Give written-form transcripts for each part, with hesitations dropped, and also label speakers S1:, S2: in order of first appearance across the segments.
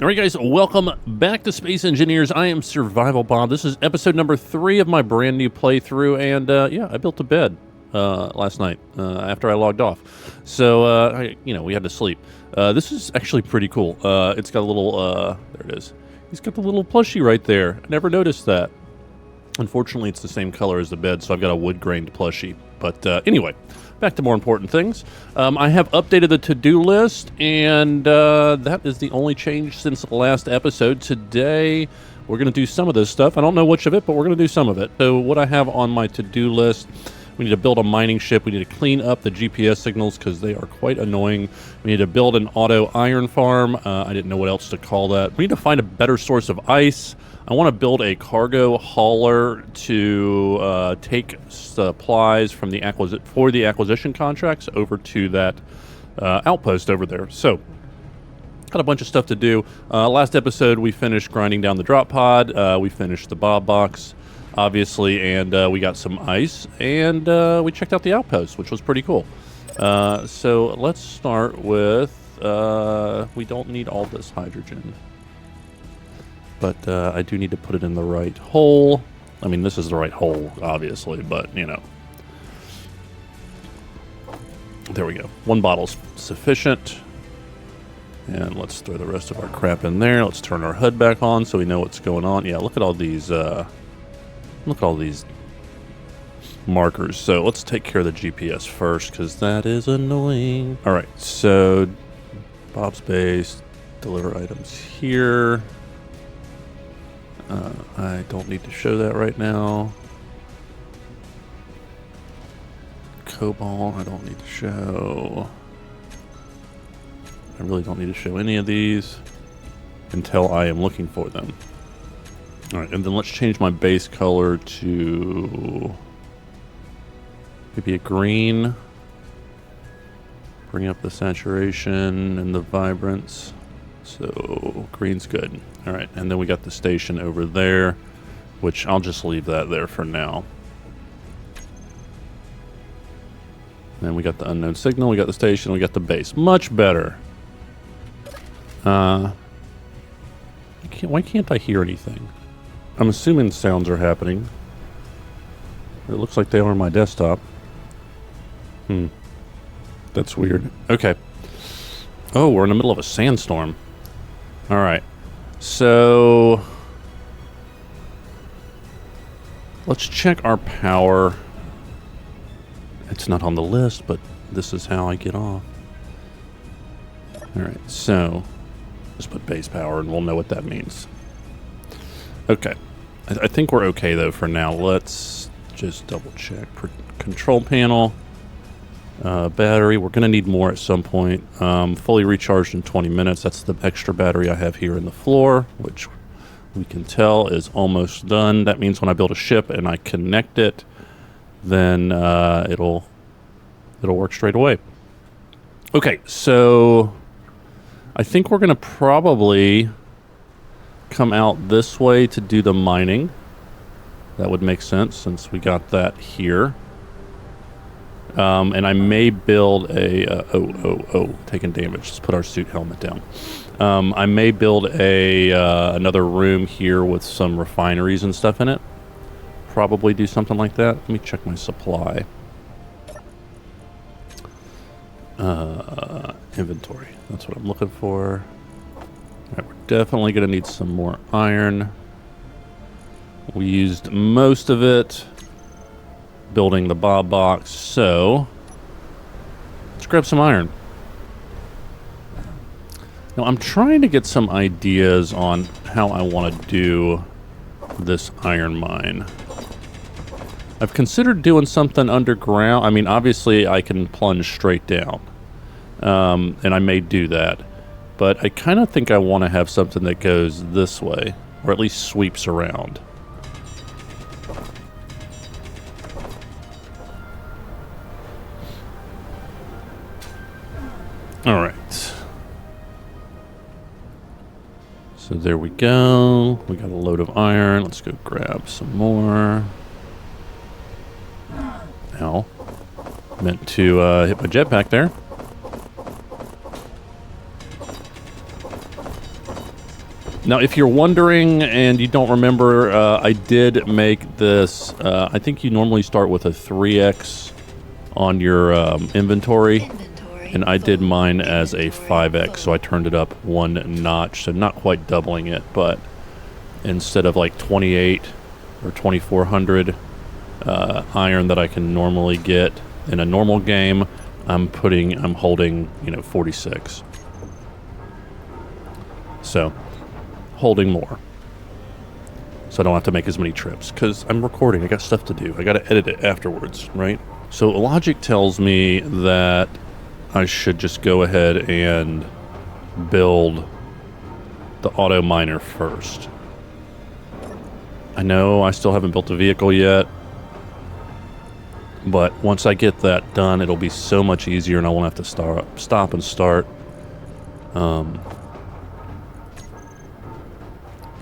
S1: All right, guys, welcome back to Space Engineers. I am TheSurvivalBob. This is episode number 3 of my brand new playthrough, and yeah, I built a bed last night after I logged off. So, we had to sleep. This is actually pretty cool. It's got a little, there it is. He's got the little plushie right there. I never noticed that. Unfortunately, it's the same color as the bed, so I've got a wood-grained plushie. But anyway, back to more important things. I have updated the to-do list, and that is the only change since the last episode. Today, we're going to do some of this stuff. I don't know which of it, but we're going to do some of it. So what I have on my to-do list, we need to build a mining ship. We need to clean up the GPS signals because they are quite annoying. We need to build an auto iron farm. I didn't know what else to call that. We need to find a better source of ice. I want to build a cargo hauler to take supplies from the acquisition contracts over to that outpost over there. So, got a bunch of stuff to do. Last episode, we finished grinding down the drop pod. We finished the Bob box, obviously, and we got some ice. And we checked out the outpost, which was pretty cool. So, let's start with... we don't need all this hydrogen. But I do need to put it in the right hole. I mean, this is the right hole, obviously, but, you know. There we go. 1 bottle's sufficient. And let's throw the rest of our crap in there. Let's turn our HUD back on so we know what's going on. Yeah, look at all these, markers. So let's take care of the GPS first, because that is annoying. All right, so Bob's base, deliver items here. I don't need to show that right now. Cobalt, I don't need to show. I really don't need to show any of these until I am looking for them. Alright, and then let's change my base color to maybe a green. Bring up the saturation and the vibrance. So, green's good. Alright, and then we got the station over there, which I'll just leave that there for now. Then we got the unknown signal, we got the station, we got the base. Much better. Why can't I hear anything? I'm assuming sounds are happening. It looks like they are on my desktop. That's weird. Okay. Oh, we're in the middle of a sandstorm. Alright, so let's check our power. It's not on the list, but this is how I get off. Alright, so just put base power and we'll know what that means. Okay, I think we're okay though for now. Let's just double check. Control panel. Battery, we're going to need more at some point. Fully recharged in 20 minutes. That's the extra battery I have here in the floor, which we can tell is almost done. That means when I build a ship and I connect it, then it'll work straight away. Okay, so I think we're going to probably come out this way to do the mining. That would make sense since we got that here. And I may build a... taking damage. Let's put our suit helmet down. I may build another room here with some refineries and stuff in it. Probably do something like that. Let me check my supply. Inventory. That's what I'm looking for. Alright, we're definitely going to need some more iron. We used most of it building the Bob box, so let's grab some iron. Now I'm trying to get some ideas on how I want to do this iron mine. I've considered doing something underground. I mean, obviously I can plunge straight down, and I may do that, but I kind of think I want to have something that goes this way, or at least sweeps around. All right. So there we go. We got a load of iron. Let's go grab some more. Ow. Meant to hit my jetpack there. Now, if you're wondering and you don't remember, I did make this. I think you normally start with a 3x on your inventory, and I did mine as a 5x, so I turned it up one notch, so not quite doubling it, but instead of like 28 or 2400 iron that I can normally get in a normal game, I'm holding, 46. So, holding more. So I don't have to make as many trips, because I'm recording, I got stuff to do. I got to edit it afterwards, right? So logic tells me that I should just go ahead and build the auto miner first. I know I still haven't built a vehicle yet, but once I get that done, it'll be so much easier and I won't have to stop and start.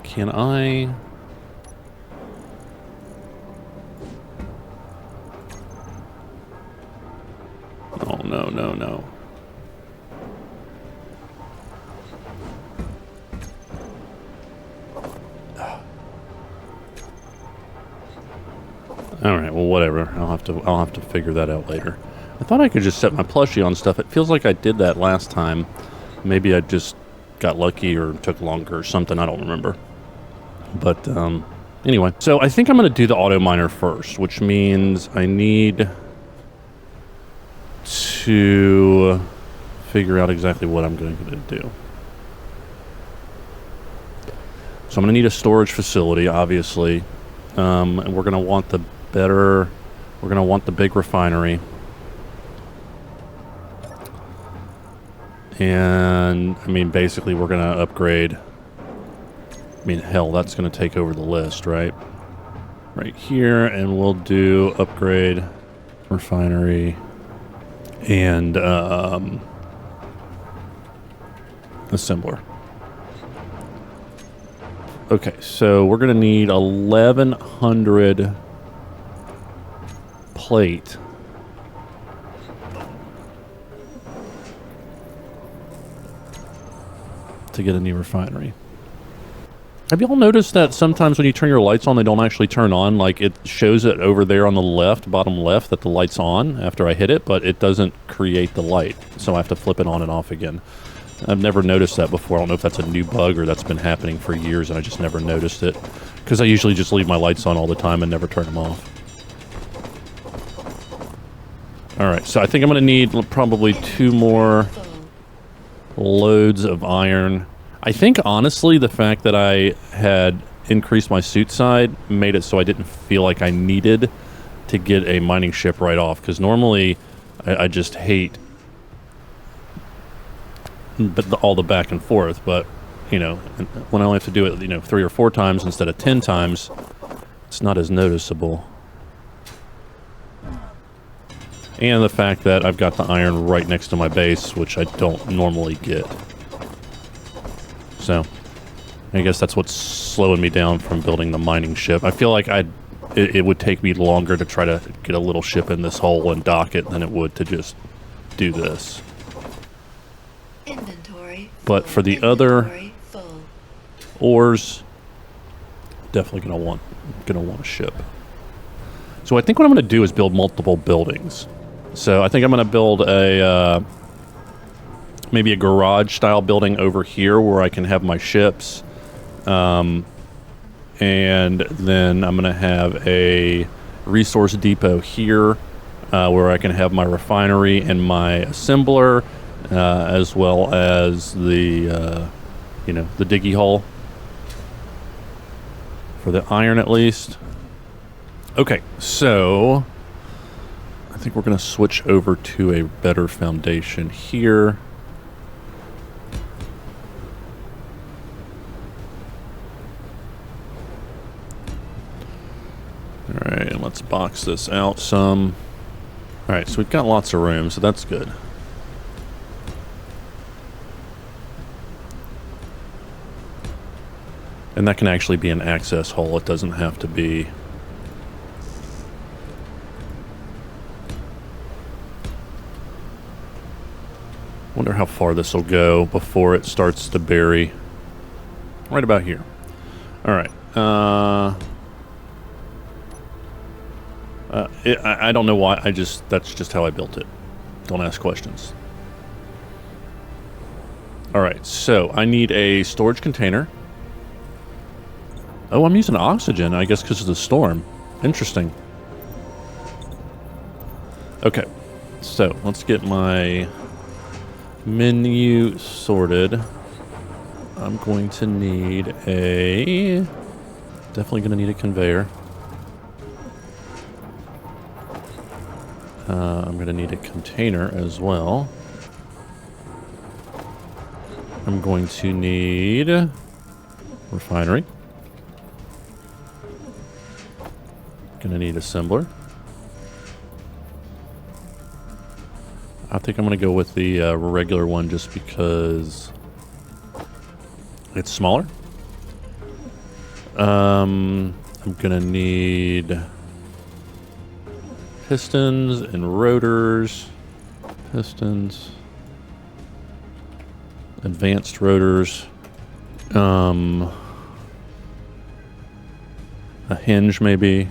S1: Can I... Oh, no. All right, well, whatever. I'll have to figure that out later. I thought I could just set my plushie on stuff. It feels like I did that last time. Maybe I just got lucky or took longer or something. I don't remember. But anyway, so I think I'm going to do the auto miner first, which means I need to figure out exactly what I'm going to do. So I'm going to need a storage facility, obviously, and we're going to want the big refinery. And I mean, basically we're going to upgrade. I mean, hell, that's going to take over the list, right? Right here, and we'll do upgrade refinery and assembler. Okay, so we're going to need 1,100 plate. To get a new refinery. Have y'all noticed that sometimes when you turn your lights on, they don't actually turn on? Like, it shows it over there on the left, bottom left, that the light's on after I hit it, but it doesn't create the light. So I have to flip it on and off again. I've never noticed that before. I don't know if that's a new bug or that's been happening for years and I just never noticed it. Because I usually just leave my lights on all the time and never turn them off. Alright, so I think I'm going to need probably 2 more loads of iron. I think, honestly, the fact that I had increased my suit side made it so I didn't feel like I needed to get a mining ship right off. Because normally, I just hate all the back and forth. But, when I only have to do it, 3 or 4 times instead of 10 times, it's not as noticeable. And the fact that I've got the iron right next to my base, which I don't normally get. So, I guess that's what's slowing me down from building the mining ship. I feel like it would take me longer to try to get a little ship in this hole and dock it than it would to just do this.
S2: Inventory.
S1: But for the other ores, definitely gonna want a ship. So I think what I'm gonna do is build multiple buildings. So I think I'm gonna build a maybe a garage style building over here where I can have my ships. And then I'm gonna have a resource depot here where I can have my refinery and my assembler, as well as the the diggy hole for the iron at least. Okay, so I think we're gonna switch over to a better foundation here. Alright, and let's box this out some. Alright, so we've got lots of room, so that's good. And that can actually be an access hole. It doesn't have to be... Wonder how far this will go before it starts to bury right about here. All right. I don't know why. That's just how I built it. Don't ask questions. All right, so I need a storage container. Oh, I'm using oxygen, I guess because of the storm. Interesting. Okay, so let's get my menu sorted. I'm going to need definitely going to need a conveyor. I'm going to need a container as well. I'm going to need refinery. Going to need assembler. I think I'm going to go with the regular one just because it's smaller. I'm going to need pistons and rotors. Pistons. Advanced rotors. A hinge maybe.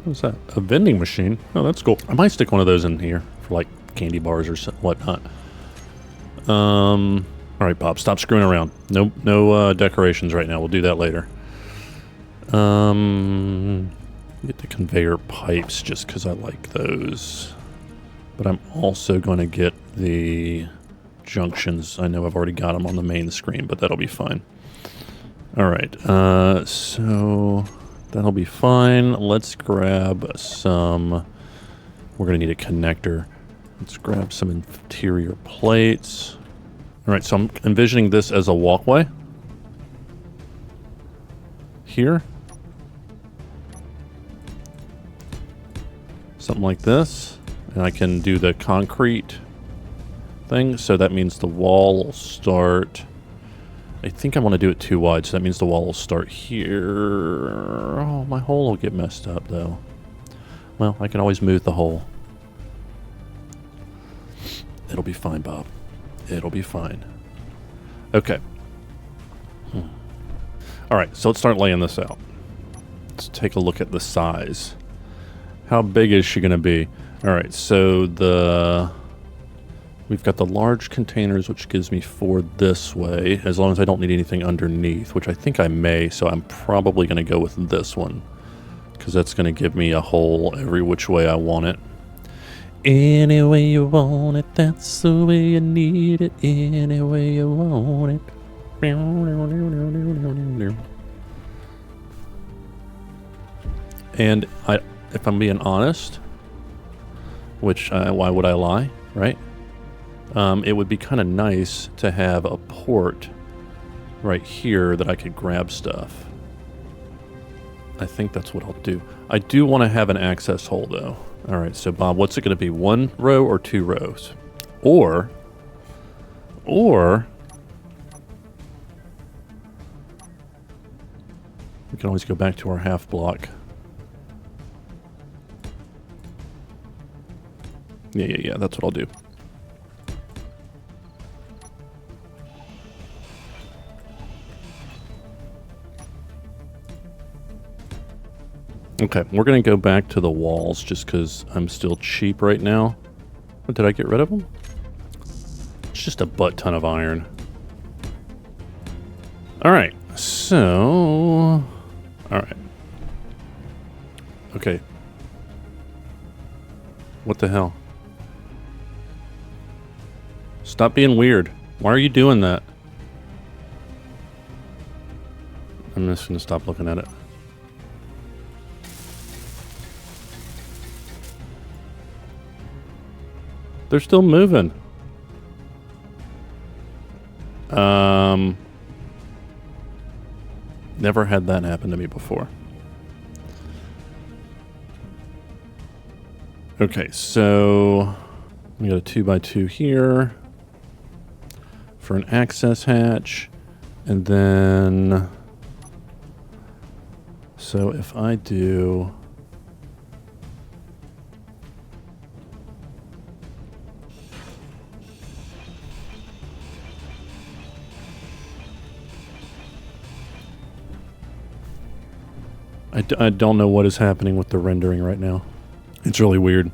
S1: What's that? A vending machine? Oh, that's cool. I might stick one of those in here for like candy bars or whatnot. All right, Bob, stop screwing around. No decorations right now. We'll do that later. Get the conveyor pipes just because I like those. But I'm also going to get the junctions. I know I've already got them on the main screen, but that'll be fine. All right, so that'll be fine. Let's grab some. We're going to need a connector. Let's grab some interior plates. All right, so I'm envisioning this as a walkway. Here. Something like this. And I can do the concrete thing. So that means the wall will start. I think I want to do it too wide. So that means the wall will start here. Oh, my hole will get messed up though. Well, I can always move the hole. It'll be fine, Bob. It'll be fine. Okay. All right, so let's start laying this out. Let's take a look at the size. How big is she going to be? All right, so we've got the large containers, which gives me 4 this way, as long as I don't need anything underneath, which I think I may, so I'm probably going to go with this one, because that's going to give me a hole every which way I want it. Any way you want it, that's the way you need it. Any way you want it. And if I'm being honest, which why would I lie, right? It would be kind of nice to have a port right here that I could grab stuff. I think that's what I'll do. I do want to have an access hole though. All right, so Bob, what's it going to be? 1 row or 2 rows? Or we can always go back to our half block. Yeah, that's what I'll do. Okay, we're going to go back to the walls just because I'm still cheap right now. What, did I get rid of them? It's just a butt ton of iron. All right, so... All right. Okay. What the hell? Stop being weird. Why are you doing that? I'm just going to stop looking at it. They're still moving. Never had that happen to me before. Okay, so we got a 2x2 here for an access hatch, and then so if I do I don't know what is happening with the rendering right now. It's really weird.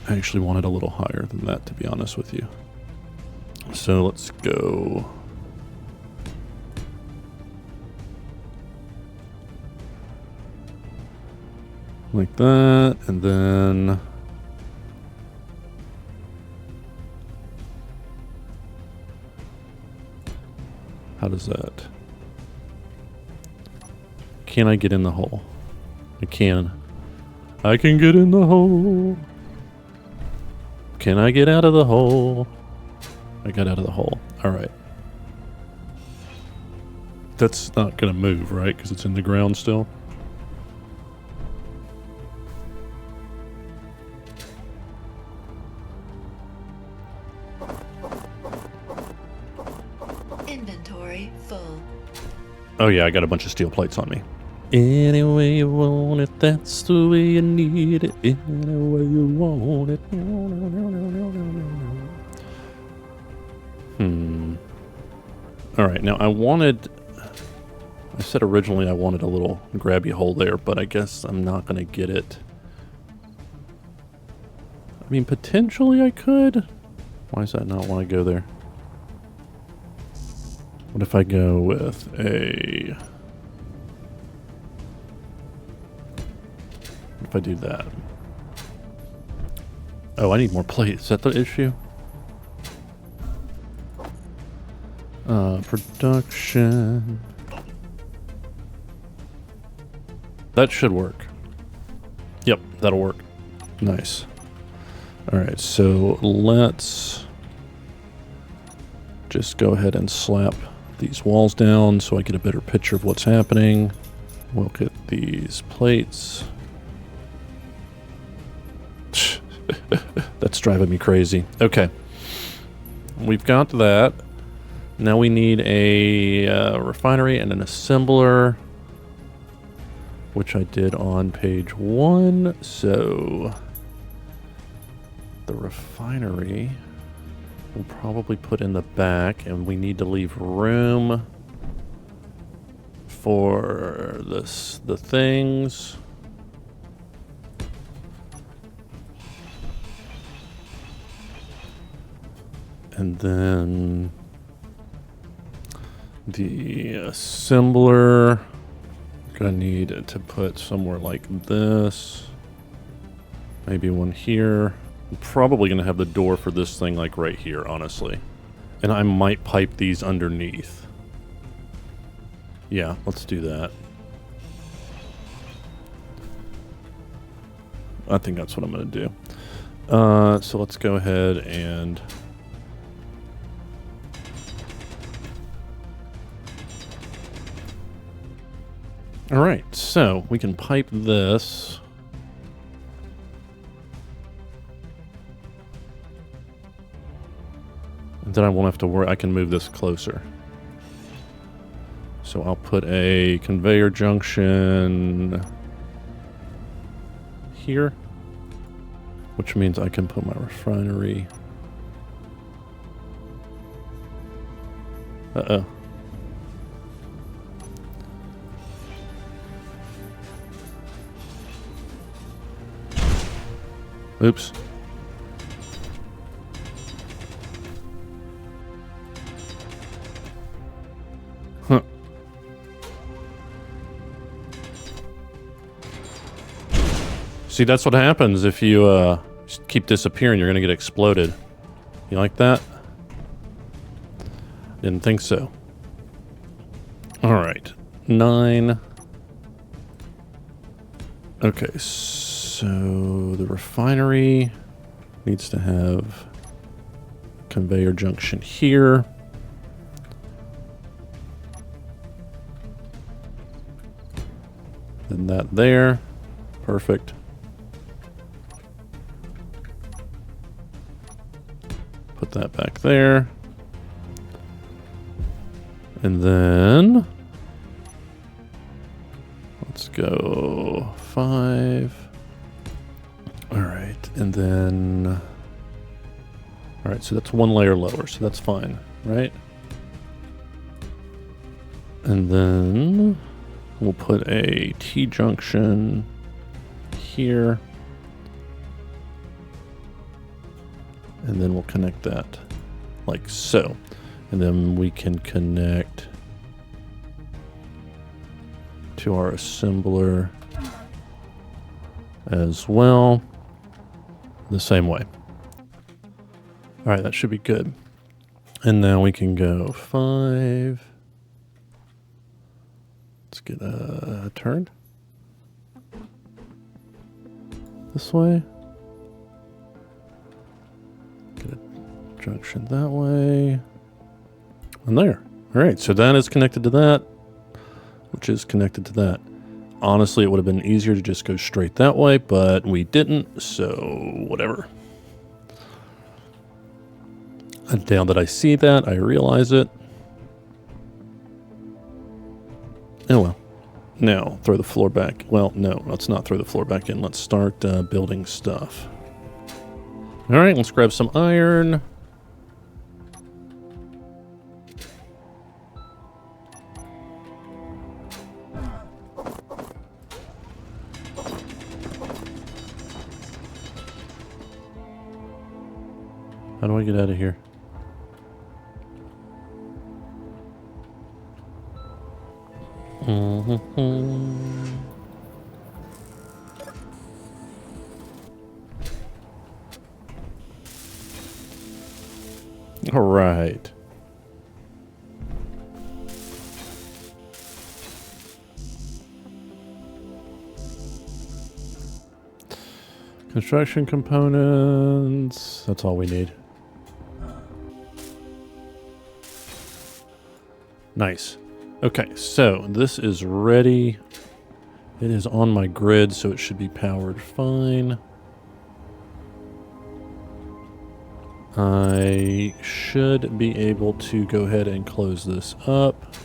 S1: I actually want it a little higher than that, to be honest with you. So let's go. Like that, and then how does that? Can I get in the hole? I can. I can get in the hole. Can I get out of the hole? I got out of the hole. All right. That's not gonna move, right? Because it's in the ground still.
S2: Inventory full.
S1: Oh yeah, I got a bunch of steel plates on me. Any way you want it, that's the way you need it. Any way you want it. Alright, now I said originally I wanted a little grabby hole there, but I guess I'm not going to get it. I mean, potentially I could. Why does that not want to go there? What if I go with a... What if I do that? Oh, I need more plates. Is that the issue? Production. That should work. Yep, that'll work. Nice. Alright, so let's just go ahead and slap these walls down so I get a better picture of what's happening. We'll get these plates. That's driving me crazy. Okay. We've got that. Now we need a refinery and an assembler, which I did on page 1. So the refinery we'll probably put in the back, and we need to leave room for the things. And then the assembler, gonna need to put somewhere like this. Maybe one here. I'm probably gonna have the door for this thing like right here, honestly. And I might pipe these underneath. Yeah, let's do that. I think that's what I'm gonna do. So let's go ahead and alright, so we can pipe this. And then I won't have to worry, I can move this closer. So I'll put a conveyor junction here, which means I can put my refinery. Uh-oh. Oops. Huh. See, that's what happens if you just keep disappearing. You're gonna get exploded. You like that? Didn't think so. All right, 9. Okay, so the refinery needs to have conveyor junction here. Then that there. Perfect. Put that back there. And then let's go 5. All right, and then all right, so that's one layer lower, so that's fine, right? And then We'll put a T-junction here. And then we'll connect that like so. And then we can connect to our assembler as well, the same way. All right, that should be good. And now we can go 5. Let's get turned this way. Get a junction that way. And there. All right, so that is connected to that, which is connected to that. Honestly, it would have been easier to just go straight that way, but we didn't, so whatever. And now that I see that, I realize it. Oh well. Now, throw the floor back. Well, no, let's not throw the floor back in. Let's start building stuff. All right, let's grab some iron. How do I get out of here? All right. Construction components. That's all we need. Nice. Okay, so this is ready. It is on my grid, so it should be powered fine. I should be able to go ahead and close this up.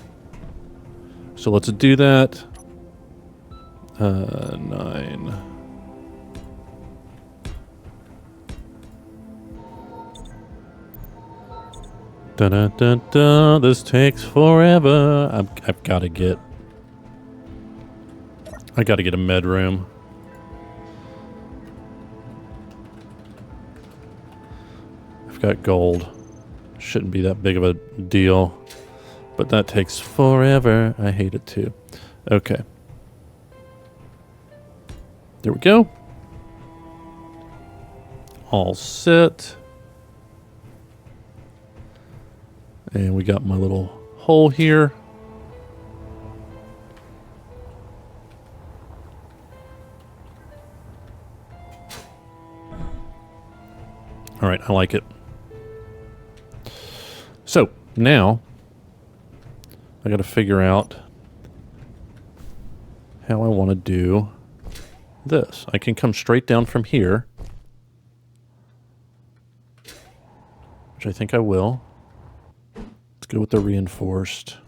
S1: So let's do that. 9. Dun, dun, dun, dun. This takes forever. I've got to get. I got to get a med room. I've got gold. Shouldn't be that big of a deal, but that takes forever. I hate it too. Okay. There we go. All set. And we got my little hole here. All right, I like it. So now I got to figure out how I want to do this. I can come straight down from here, which I think I will. Let's go with the reinforced.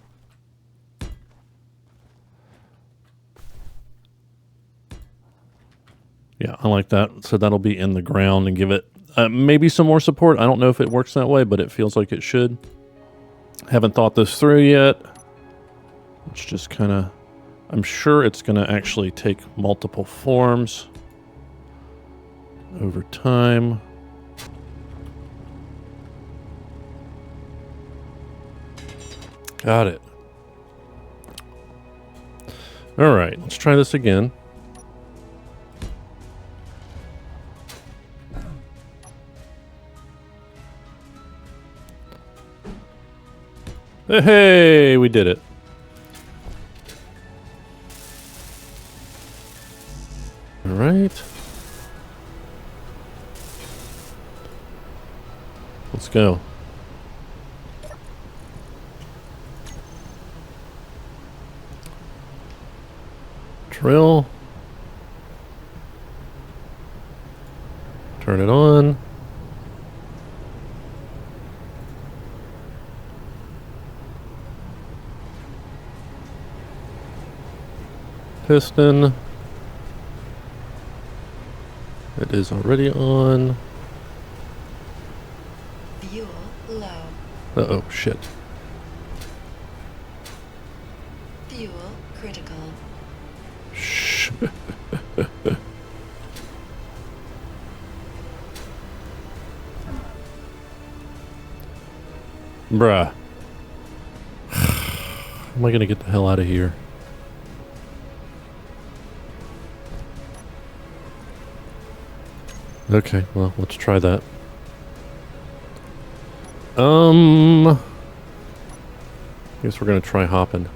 S1: Yeah, I like that. So that'll be in the ground and give it maybe some more support. I don't know if it works that way, but it feels like it should. Haven't thought this through yet. It's just kind of, I'm sure it's going to actually take multiple forms over time. Got it. All right, let's try this again. Hey, we did it. All right. Let's go. Drill. Turn it on. Piston. It is already on.
S2: Fuel low.
S1: Uh-oh, shit.
S2: Fuel critical.
S1: Shh. Bruh. How am I gonna get the hell out of here? Okay, well, let's try that. Guess we're gonna try hopping.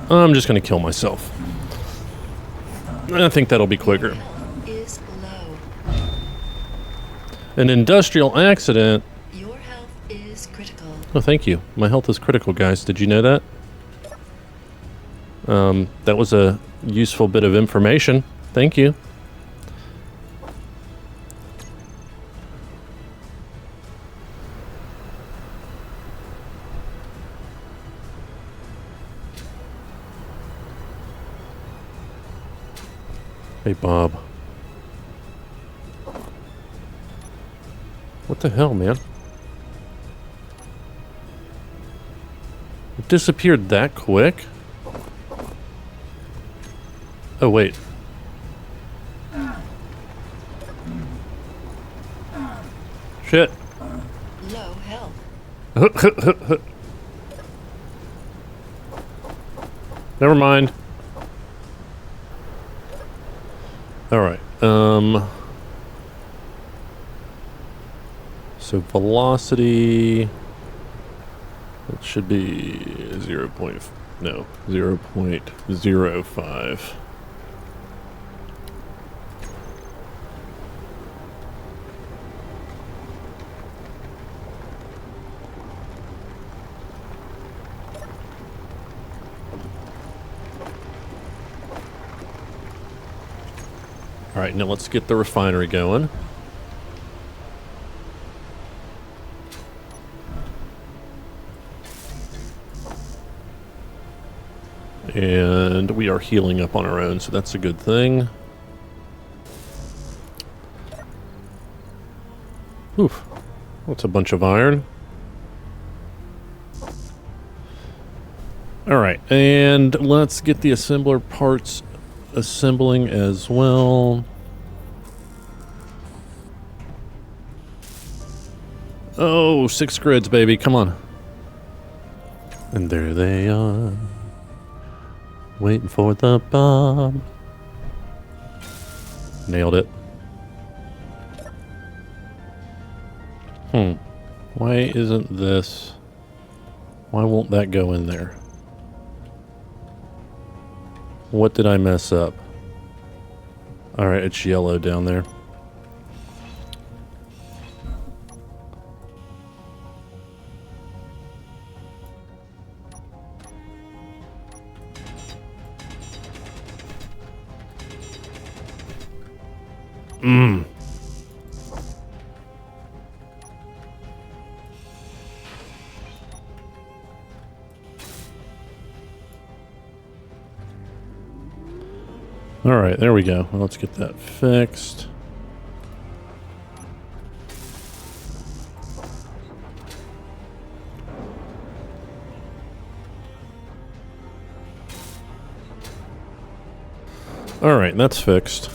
S1: I'm just gonna kill myself. I think that'll be quicker.
S2: Health is low.
S1: An industrial accident.
S2: Your health is critical.
S1: Oh, thank you. My health is critical, guys. Did you know that? That was a useful bit of information. Thank you. Hey, Bob. What the hell, man? It disappeared that quick? Oh, wait. Shit.
S2: Low health.
S1: Never mind. Alright, so velocity, it should be 0.05. Alright, now let's get the refinery going. And we are healing up on our own, so that's a good thing. Oof. That's a bunch of iron. Alright, and let's get the assembler parts assembling as well. Oh, 6 grids, baby. Come on. And there they are. Waiting for the Bob. Nailed it. Why isn't this... Why won't that go in there? What did I mess up? Alright, it's yellow down there. Alright, there we go. Well, let's get that fixed. Alright, that's fixed.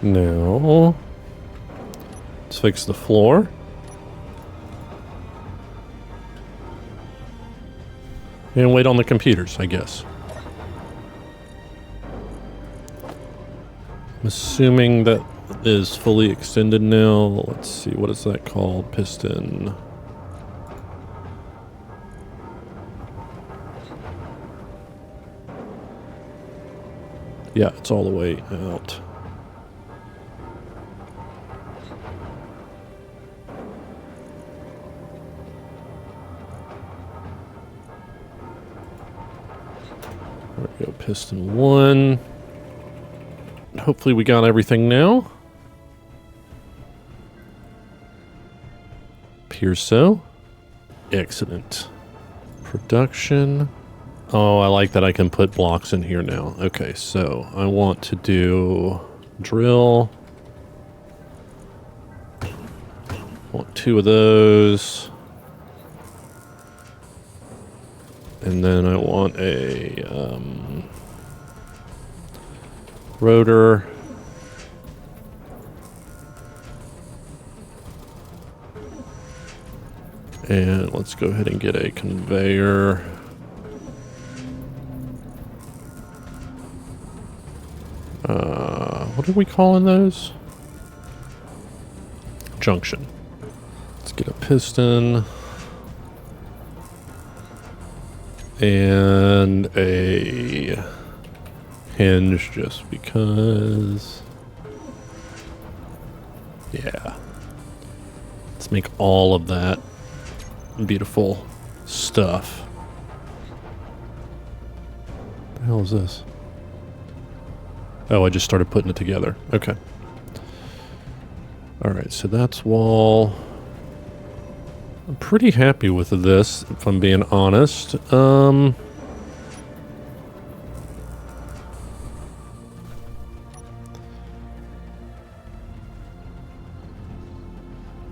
S1: Now, let's fix the floor. And wait on the computers, I guess. I'm assuming that is fully extended now. Let's see, what is that called? Piston. Yeah, it's all the way out. There we Go piston 1. Hopefully we got everything now. Appears so. Excellent. Production. Oh, I like that I can put blocks in here now. Okay, so I want to do drill. I want 2 of those. And then I want a rotor. And let's go ahead and get a conveyor. What are we calling those? Junction. Let's get a piston. And a hinge just because. Yeah. Let's make all of that beautiful stuff. What the hell is this? Oh, I just started putting it together. Okay. Alright, so that's wall. I'm pretty happy with this, if I'm being honest. Gonna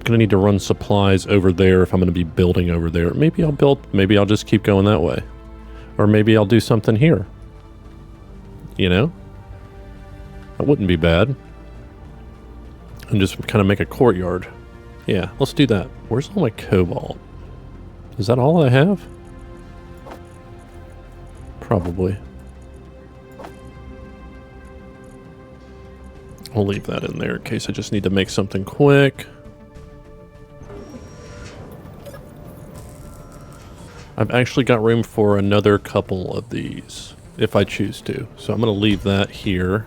S1: need to run supplies over there if I'm gonna be building over there. Maybe I'll just keep going that way. Or maybe I'll do something here. You know? That wouldn't be bad. And just kind of make a courtyard. Yeah, let's do that. Where's all my cobalt? Is that all I have? Probably. I'll leave that in there in case I just need to make something quick. I've actually got room for another couple of these, if I choose to. So I'm going to leave that here.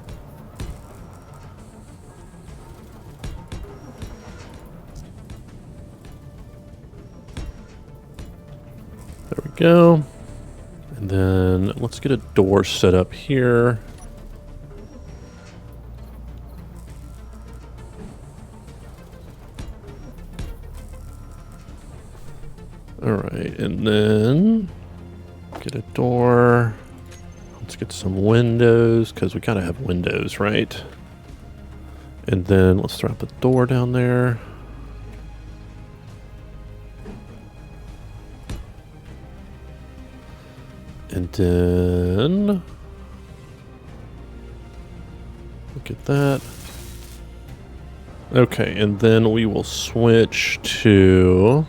S1: There we go. And then let's get a door set up here. Alright, and then get a door. Let's get some windows, because we gotta have windows, right? And then let's drop a door down there. And then look at that. Okay, and then we will switch to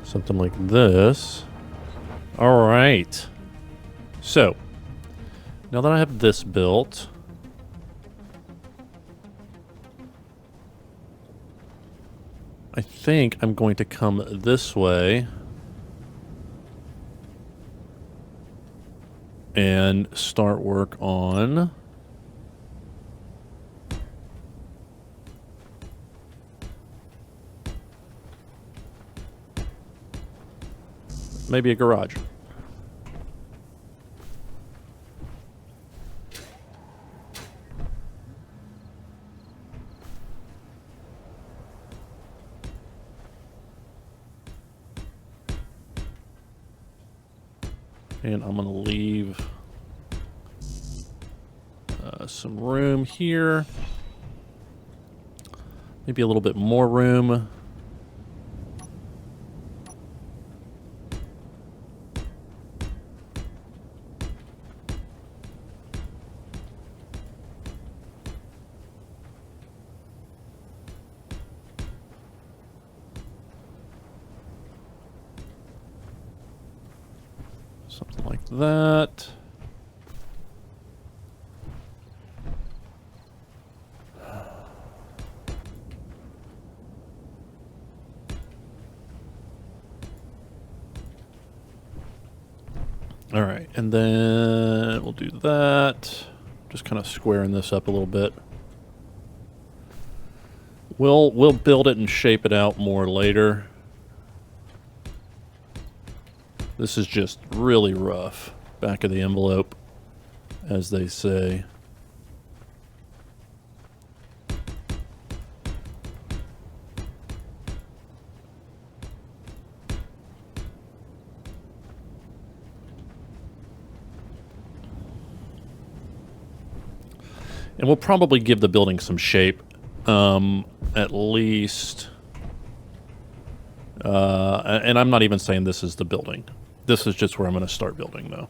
S1: something like this. All right. So now that I have this built, I think I'm going to come this way and start work on maybe a garage. And I'm going to leave some room here. Maybe a little bit more room. Something like that. All right, and then we'll do that. Just kind of squaring this up a little bit. We'll build it and shape it out more later. This is just really rough. Back of the envelope, as they say. And we'll probably give the building some shape, at least. And I'm not even saying this is the building. This is just where I'm going to start building, though.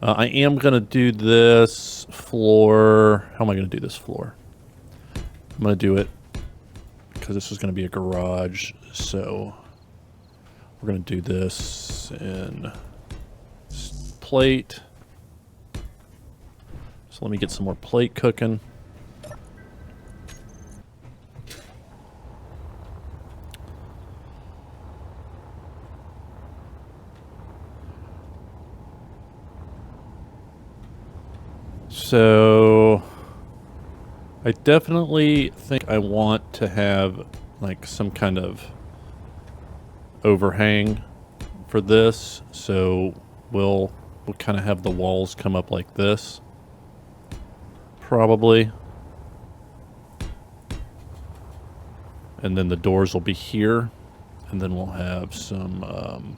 S1: I am going to do this floor. How am I going to do this floor? I'm going to do it because this is going to be a garage. So we're going to do this in plate. So let me get some more plate cooking. So I definitely think I want to have like some kind of overhang for this. So we'll kind of have the walls come up like this. Probably. And then the doors will be here. And then we'll have some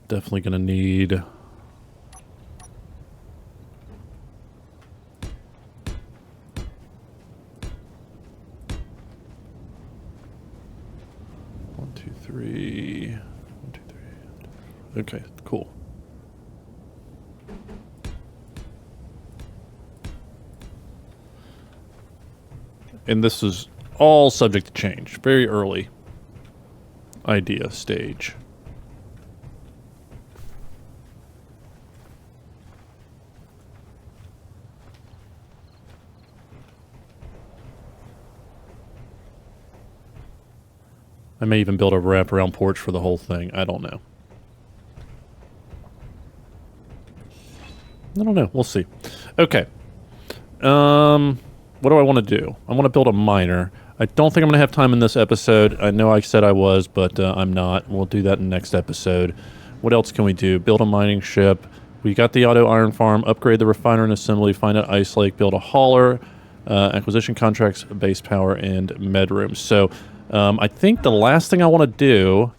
S1: definitely gonna need one, two, three. Okay, cool. And this is all subject to change. Very early idea stage. I may even build a wraparound porch for the whole thing. I don't know. I don't know. We'll see. Okay. What do I want to do? I want to build a miner. I don't think I'm going to have time in this episode. I know I said I was, but I'm not. We'll do that in the next episode. What else can we do? Build a mining ship. We got the auto iron farm. Upgrade the refinery and assembly. Find an ice lake. Build a hauler. Acquisition contracts, base power, and med rooms. So I think the last thing I want to do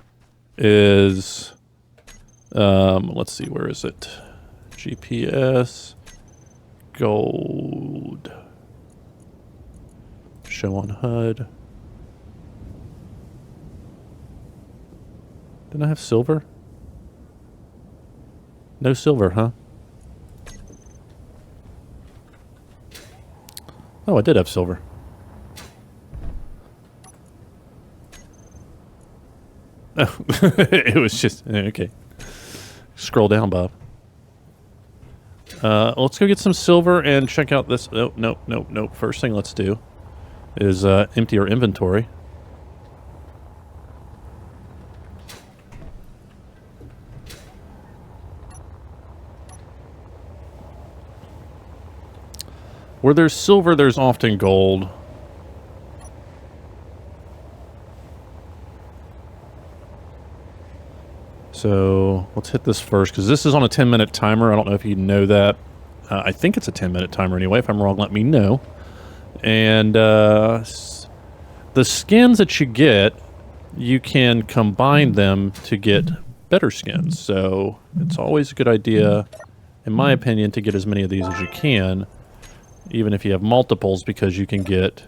S1: is... let's see. Where is it? GPS. Gold. Show on HUD. Didn't I have silver? No silver, huh? Oh, I did have silver. Oh, it was just... Okay. Scroll down, Bob. Let's go get some silver and check out this... Oh, no. First thing let's do is empty our inventory. Where there's silver, there's often gold. So let's hit this first, because this is on a 10-minute timer. I don't know if you know that. I think it's a 10-minute timer anyway. If I'm wrong, let me know. And the skins that you get, you can combine them to get better skins. So it's always a good idea, in my opinion, to get as many of these as you can, even if you have multiples, because you can get...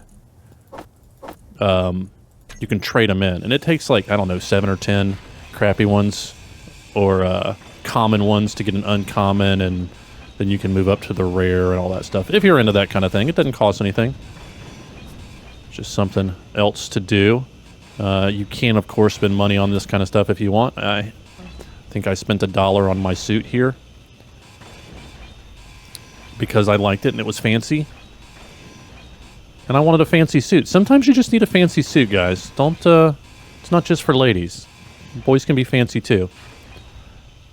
S1: you can trade them in. And it takes like, I don't know, 7 or 10 crappy ones or common ones to get an uncommon, and then you can move up to the rare and all that stuff. If you're into that kind of thing, it doesn't cost anything. It's just something else to do. You can, of course, spend money on this kind of stuff if you want. I think I spent $1 on my suit here because I liked it and it was fancy. And I wanted a fancy suit. Sometimes you just need a fancy suit, guys. Don't, it's not just for ladies. Boys can be fancy too.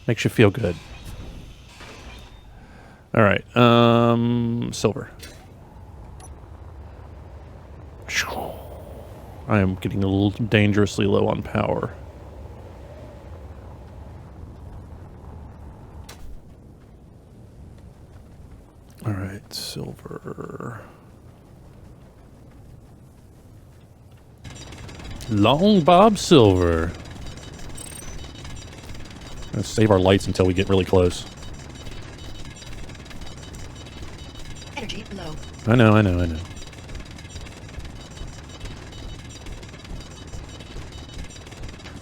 S1: Makes you feel good. All right, silver. I am getting a little dangerously low on power. All right, silver. Long Bob Silver. Let's save our lights until we get really close.
S2: Energy low.
S1: I know, I know, I know.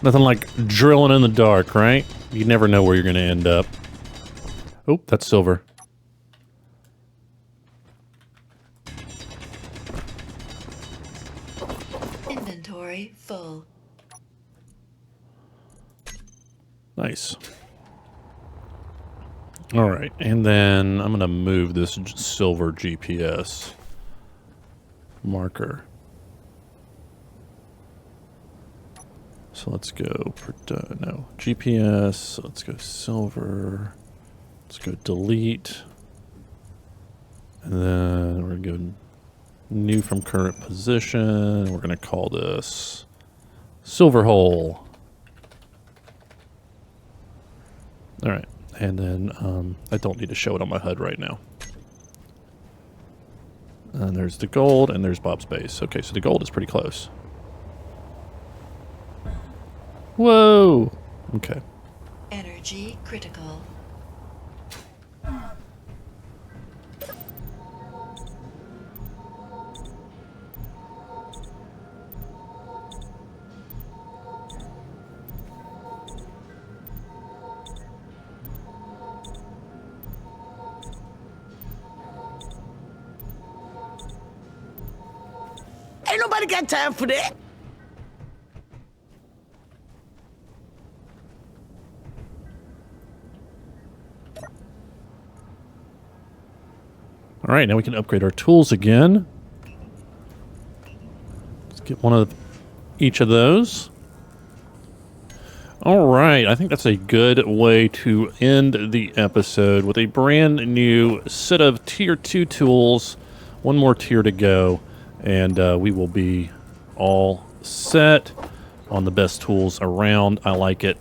S1: Nothing like drilling in the dark, right? You never know where you're going to end up. Oh, that's silver.
S2: Inventory full.
S1: Nice. All right, and then I'm going to move this silver GPS marker. So let's go, no, GPS, let's go silver, let's go delete, and then we're going to go new from current position. We're going to call this silver hole. All right, and then I don't need to show it on my HUD right now. And there's the gold, and there's Bob's base. Okay, so the gold is pretty close. Whoa! Okay.
S2: Energy critical.
S3: Ain't nobody got time for that.
S1: All right, now we can upgrade our tools again. Let's get one of each of those. All right, I think that's a good way to end the episode with a brand new set of tier 2 tools. One more tier to go, and we will be all set on the best tools around. I like it.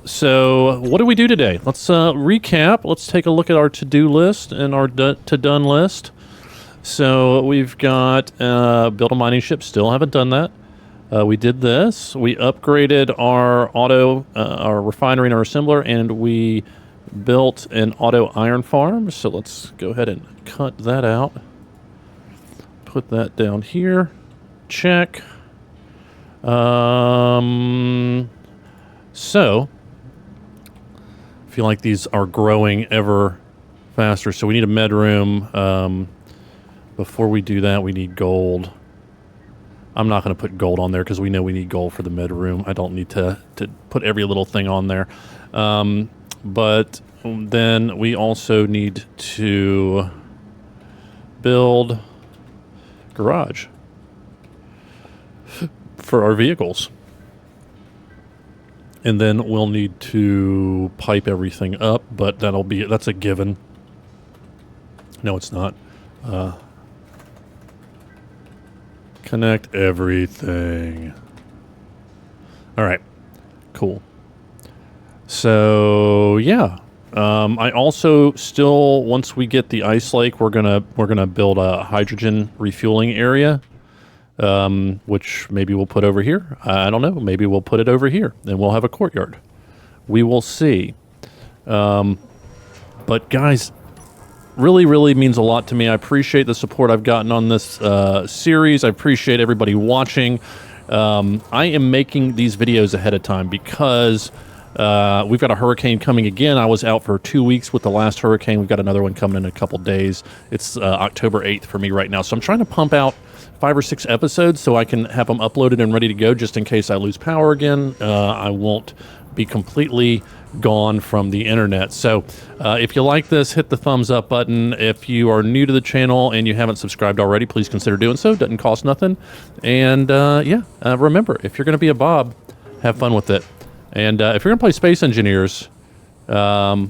S1: So what do we do today? Let's recap. Let's take a look at our to-do list and our to-done list. So we've got build a mining ship. Still haven't done that. We did this. We upgraded our our refinery and our assembler, and we built an auto iron farm. So let's go ahead and cut that out. Put that down here. Check. So, I feel like these are growing ever faster. So we need a med room. Before we do that, we need gold. I'm not going to put gold on there because we know we need gold for the med room. I don't need to put every little thing on there. But then we also need to build garage for our vehicles. And then we'll need to pipe everything up, but that's a given. No, it's not. Connect everything. All right, cool. So yeah, I also still, once we get the ice lake, we're gonna build a hydrogen refueling area. Which maybe we'll put over here. I don't know. Maybe we'll put it over here, and we'll have a courtyard. We will see. But guys, really, really means a lot to me. I appreciate the support I've gotten on this series. I appreciate everybody watching. I am making these videos ahead of time because we've got a hurricane coming again. I was out for 2 weeks with the last hurricane. We've got another one coming in a couple days. It's October 8th for me right now. So I'm trying to pump out 5 or 6 episodes so I can have them uploaded and ready to go just in case I lose power again. I won't be completely gone from the internet. So if you like this, hit the thumbs up button. If you are new to the channel and you haven't subscribed already, please consider doing so. Doesn't cost nothing. And remember, if you're going to be a Bob, have fun with it. And if you're going to play Space Engineers, don't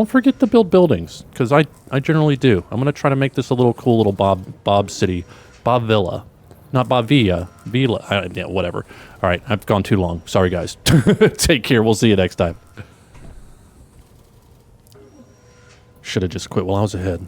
S1: forget to build buildings, because I generally do. I'm going to try to make this a little cool little Bob city, Bob Villa. Not Bavia. Vila. Yeah, whatever. All right, I've gone too long. Sorry, guys. Take care. We'll see you next time. Should have just quit while I was ahead.